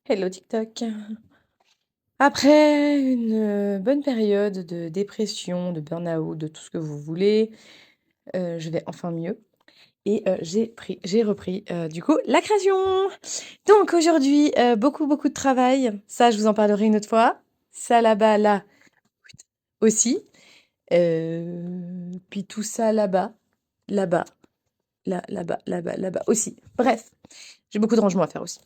Hello TikTok. Après une bonne période de dépression, de burn-out, de tout ce que vous voulez, je vais enfin mieux et j'ai repris du coup la création. Donc aujourd'hui, beaucoup de travail. Ça, je vous en parlerai une autre fois. Ça là-bas, là aussi. Puis tout ça là-bas, là-bas, là-bas aussi. Bref, j'ai beaucoup de rangements à faire aussi.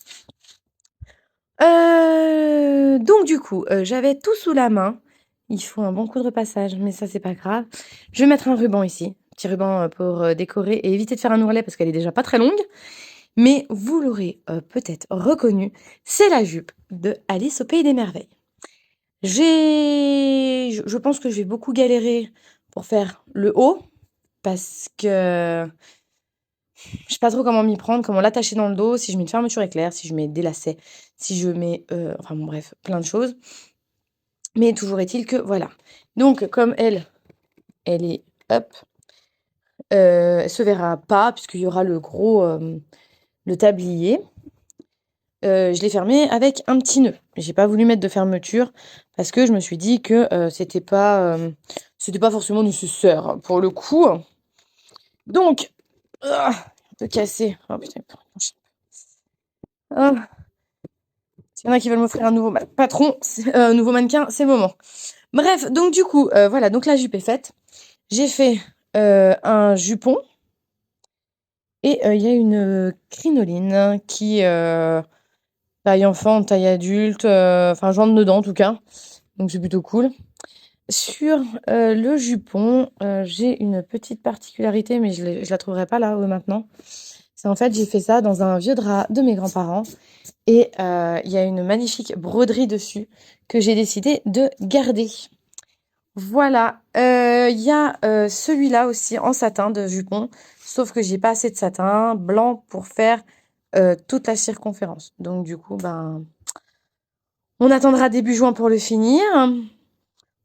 Donc du coup, j'avais tout sous la main. Il faut un bon coup de repassage, mais ça, c'est pas grave. Je vais mettre un ruban ici, petit ruban, pour, décorer et éviter de faire un ourlet parce qu'elle est déjà pas très longue. Mais vous l'aurez, peut-être reconnu, c'est la jupe de Alice au pays des merveilles. Je pense que je vais beaucoup galérer pour faire le haut parce que je sais pas trop comment m'y prendre, comment l'attacher dans le dos, si je mets une fermeture éclair, si je mets des lacets, si je mets, enfin bon bref, plein de choses. Mais toujours est-il que voilà. Donc comme elle est hop, elle se verra pas puisqu'il y aura le gros, le tablier. Je l'ai fermé avec un petit nœud. J'ai pas voulu mettre de fermeture parce que je me suis dit que, c'était pas forcément nécessaire pour le coup. Donc, un peu cassé. Oh putain, ah, s'il y en a qui veulent m'offrir un nouveau patron, un nouveau mannequin, c'est le moment. Bref, donc du coup, voilà, donc la jupe est faite. J'ai fait un jupon et il y a une crinoline qui taille enfant, taille adulte, enfin je rentre dedans en tout cas, donc c'est plutôt cool. Sur le jupon, j'ai une petite particularité, mais je la trouverai pas là maintenant. C'est en fait, j'ai fait ça dans un vieux drap de mes grands-parents et il y a une magnifique broderie dessus que j'ai décidé de garder. Voilà, il y a, celui-là aussi en satin de jupon, sauf que j'ai pas assez de satin blanc pour faire, toute la circonférence. Donc du coup, ben, on attendra début juin pour le finir.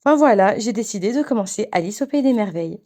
Enfin voilà, j'ai décidé de commencer Alice au pays des merveilles.